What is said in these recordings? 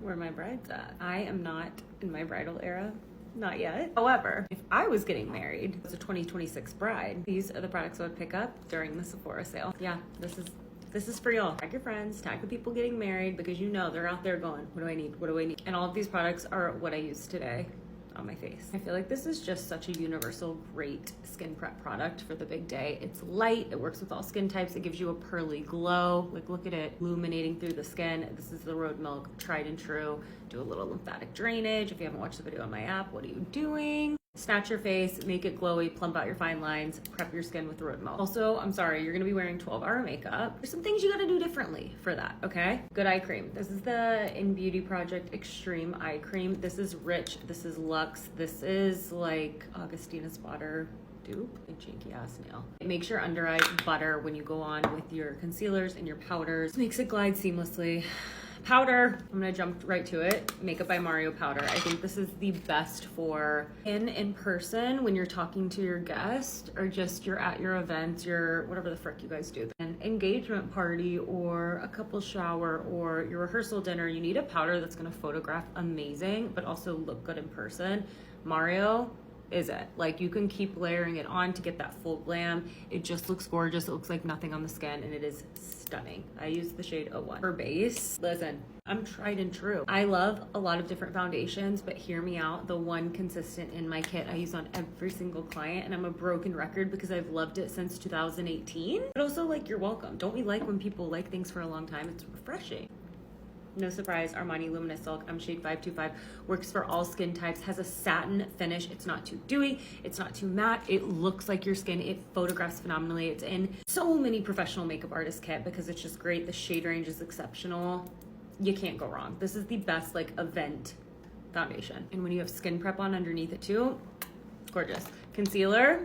where my bride's at. I am not in my bridal era. Not yet. However, if I was getting married as a 2026 bride, these are the products I would pick up during the Sephora sale. Yeah, this is for y'all. Tag your friends, tag the people getting married, because you know they're out there going, what do I need? What do I need? And all of these products are what I use today on my face. I feel like this is just such a universal great skin prep product for the big day. It's light, it works with all skin types, it gives you a pearly glow. Like, look at it illuminating through the skin. This is the Road Milk tried and true. Do a little lymphatic drainage. If you haven't watched the video on my app, what are you doing? Snatch your face, make it glowy, plump out your fine lines, prep your skin with the Road Milk. Also, I'm sorry, you're gonna be wearing 12-hour makeup. There's some things you gotta do differently for that, okay? Good eye cream. This is the In Beauty Project Extreme Eye Cream. This is rich, this is luxe, this is like Augustina Spotter dupe and janky ass nail. It makes your under eyes butter when you go on with your concealers and your powders. Makes it glide seamlessly. Powder, I'm gonna jump right to it. Makeup by Mario powder. I think this is the best for in person when you're talking to your guest, or just you're at your events, your whatever the frick you guys do, an engagement party or a couple shower or your rehearsal dinner. You need a powder that's gonna photograph amazing but also look good in person. Mario is it. Like, you can keep layering it on to get that full glam. It just looks gorgeous. It looks like nothing on the skin, and it is stunning. I use the shade 01. For base, listen, I'm tried and true. I love a lot of different foundations, but hear me out. The one consistent in my kit I use on every single client, and I'm a broken record because I've loved it since 2018. But also, like, you're welcome. Don't we like when people like things for a long time? It's refreshing. No surprise, Armani Luminous Silk. I'm shade 525. Works for all skin types. Has a satin finish. It's not too dewy. It's not too matte. It looks like your skin. It photographs phenomenally. It's in so many professional makeup artist kit because it's just great. The shade range is exceptional. You can't go wrong. This is the best like event foundation. And when you have skin prep on underneath it too, gorgeous. Concealer.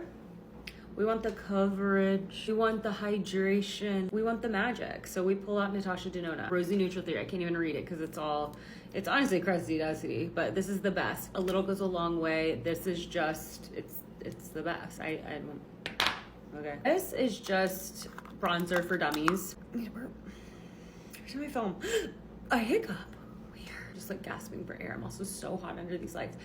We want the coverage, we want the hydration, we want the magic. So we pull out Natasha Denona. Rosy Neutral Theory. I can't even read it because it's honestly crusty dusty, but this is the best. A little goes a long way. This is just, it's the best. I don't, okay. This is just bronzer for dummies. I need to burp. Every time I film, a hiccup. Weird. Just like gasping for air. I'm also so hot under these lights.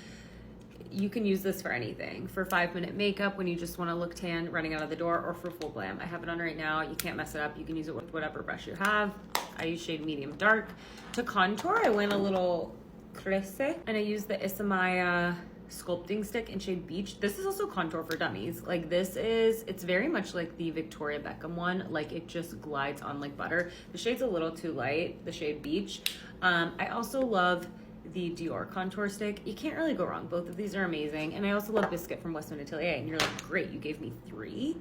You can use this for anything. For 5-minute makeup when you just want to look tan running out of the door, or for full glam. I have it on right now. You can't mess it up. You can use it with whatever brush you have. I use shade medium dark. To contour, I went a little crese, and I used the Isamaya sculpting stick in shade Beech. This is also contour for dummies. Like, this is, it's very much like the Victoria Beckham one. Like, it just glides on like butter. The shade's a little too light, the shade Beech. I also love the Dior contour stick. You can't really go wrong. Both of these are amazing. And I also love Biscuit from Westman Atelier. And you're like, great, you gave me 3.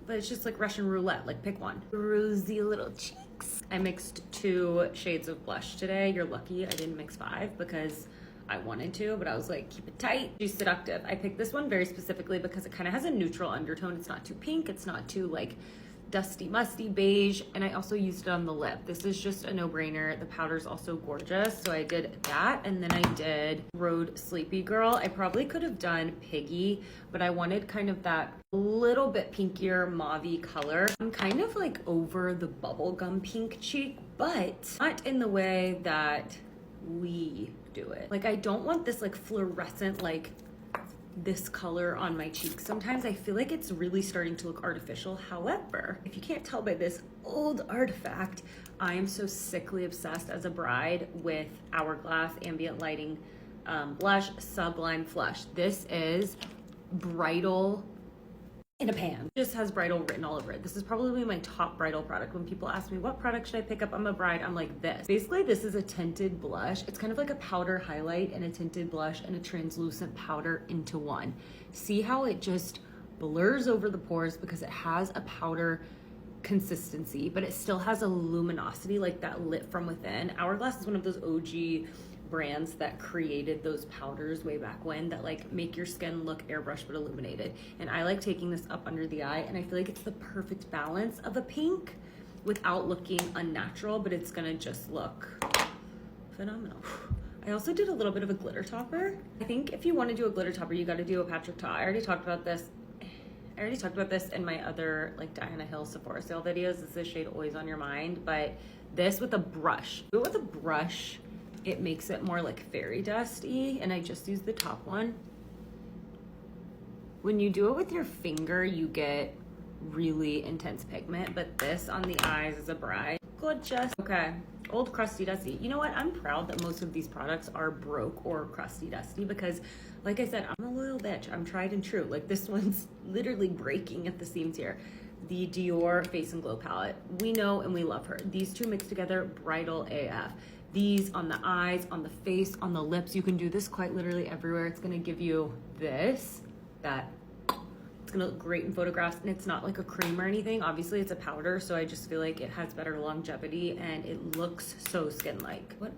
But it's just like Russian roulette. Like, pick one. Rosy little cheeks. I mixed 2 shades of blush today. You're lucky I didn't mix 5 because I wanted to, but I was like, keep it tight. She's Seductive. I picked this one very specifically because it kind of has a neutral undertone. It's not too pink. It's not too like dusty, musty, beige, and I also used it on the lip. This is just a no-brainer. The powder's also gorgeous, so I did that, and then I did Road Sleepy Girl. I probably could have done Piggy, but I wanted kind of that little bit pinkier mauve-y color. I'm kind of like over the bubblegum pink cheek, but not in the way that we do it. Like, I don't want this like fluorescent, like this color on my cheeks. Sometimes I feel like it's really starting to look artificial. However, if you can't tell by this old artifact, I am so sickly obsessed as a bride with Hourglass Ambient Lighting Blush Sublime Flush. This is bridal in a pan. It just has bridal written all over it. This is probably my top bridal product. When people ask me what product should I pick up, I'm a bride, I'm like, this. Basically, this is a tinted blush. It's kind of like a powder highlight and a tinted blush and a translucent powder into one. See how it just blurs over the pores because it has a powder consistency, but it still has a luminosity, like that lit from within. Hourglass is one of those OG brands that created those powders way back when that like make your skin look airbrushed but illuminated. And I like taking this up under the eye, and I feel like it's the perfect balance of a pink without looking unnatural, but it's gonna just look phenomenal. I also did a little bit of a glitter topper. I think if you want to do a glitter topper, you got to do a Patrick Ta. I already talked about this in my other like Diana Hill Sephora sale videos. This is the shade Always on Your Mind, but this with a brush. Do it with a brush it makes it more like fairy dusty, and I just used the top one. When you do it with your finger, you get really intense pigment, but this on the eyes is a bride. Gorgeous. Okay, old crusty dusty. You know what? I'm proud that most of these products are broke or crusty dusty because, like I said, I'm a little bitch. I'm tried and true. Like this one's literally breaking at the seams here. The Dior Face and Glow palette. We know and we love her. These two mixed together, bridal AF. These on the eyes, on the face, on the lips. You can do this quite literally everywhere. It's gonna give you this, that. It's gonna look great in photographs, and it's not like a cream or anything. Obviously it's a powder, so I just feel like it has better longevity and it looks so skin-like. What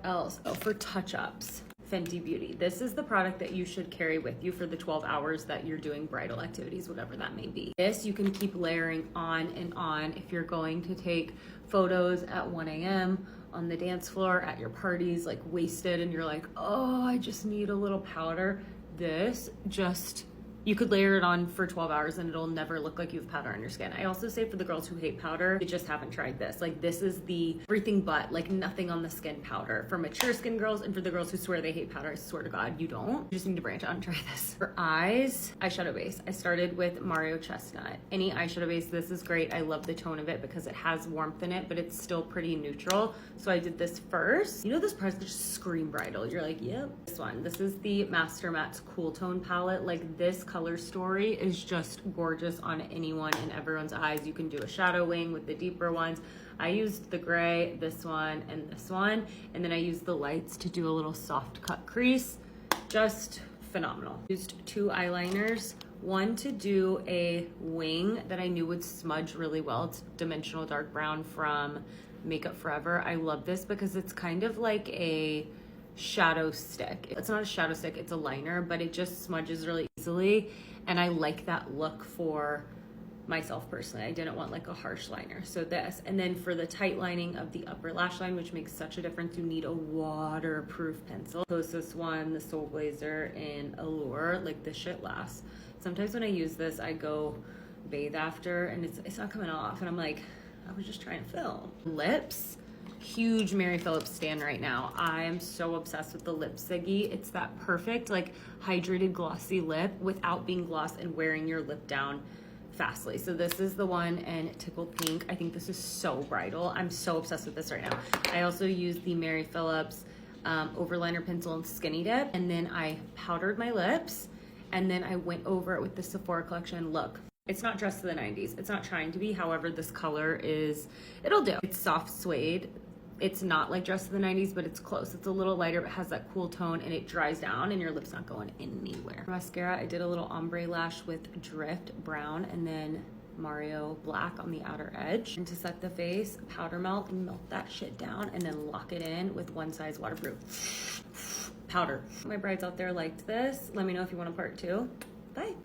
else? Oh, for touch-ups, Fenty Beauty. This is the product that you should carry with you for the 12 hours that you're doing bridal activities, whatever that may be. This you can keep layering on and on if you're going to take photos at 1 a.m. on the dance floor, at your parties, like wasted, and you're like, oh, I just need a little powder. This just, you could layer it on for 12 hours and it'll never look like you have powder on your skin. I also say for the girls who hate powder, they just haven't tried this. Like this is the everything but, like nothing on the skin powder. For mature skin girls and for the girls who swear they hate powder, I swear to God, you don't. You just need to branch out and try this. For eyes, eyeshadow base. I started with Mario Chesnut. Any eyeshadow base, this is great. I love the tone of it because it has warmth in it, but it's still pretty neutral. So I did this first. You know, this product just scream bridal. You're like, yep. This one, this is the Master Matte's Cool Tone palette. Like this color story is just gorgeous on anyone and everyone's eyes. You can do a shadow wing with the deeper ones. I used the gray, this one, and this one, and then I used the lights to do a little soft cut crease. Just phenomenal. Used 2 eyeliners, one to do a wing that I knew would smudge really well. It's Dimensional Dark Brown from Makeup Forever. I love this because it's kind of like a shadow stick. It's not a shadow stick, it's a liner, but it just smudges really easily. And I like that look for myself personally. I didn't want like a harsh liner. So this, and then for the tight lining of the upper lash line, which makes such a difference, you need a waterproof pencil. Closest one, the Soul Glazer in Allure. Like this shit lasts. Sometimes when I use this, I go bathe after and it's not coming off. And I'm like, I was just trying to film. Lips. Huge Mary Phillips stan right now. I am so obsessed with the lip ciggy. It's that perfect like hydrated glossy lip without being gloss and wearing your lip down fastly. So this is the one in Tickled Pink. I think this is so bridal. I'm so obsessed with this right now. I also used the Mary Phillips overliner pencil in Skinny Dip, and then I powdered my lips, and then I went over it with the Sephora collection. Look, it's not dressed to the 90s. It's not trying to be. However, this color is, it'll do. It's soft suede. It's not like dressed to the 90s, but it's close. It's a little lighter, but has that cool tone, and it dries down and your lip's not going anywhere. Mascara, I did a little ombre lash with Drift Brown and then Mario Black on the outer edge. And to set the face, powder melt and melt that shit down and then lock it in with one size waterproof powder. My brides out there liked this. Let me know if you want a part 2. Bye.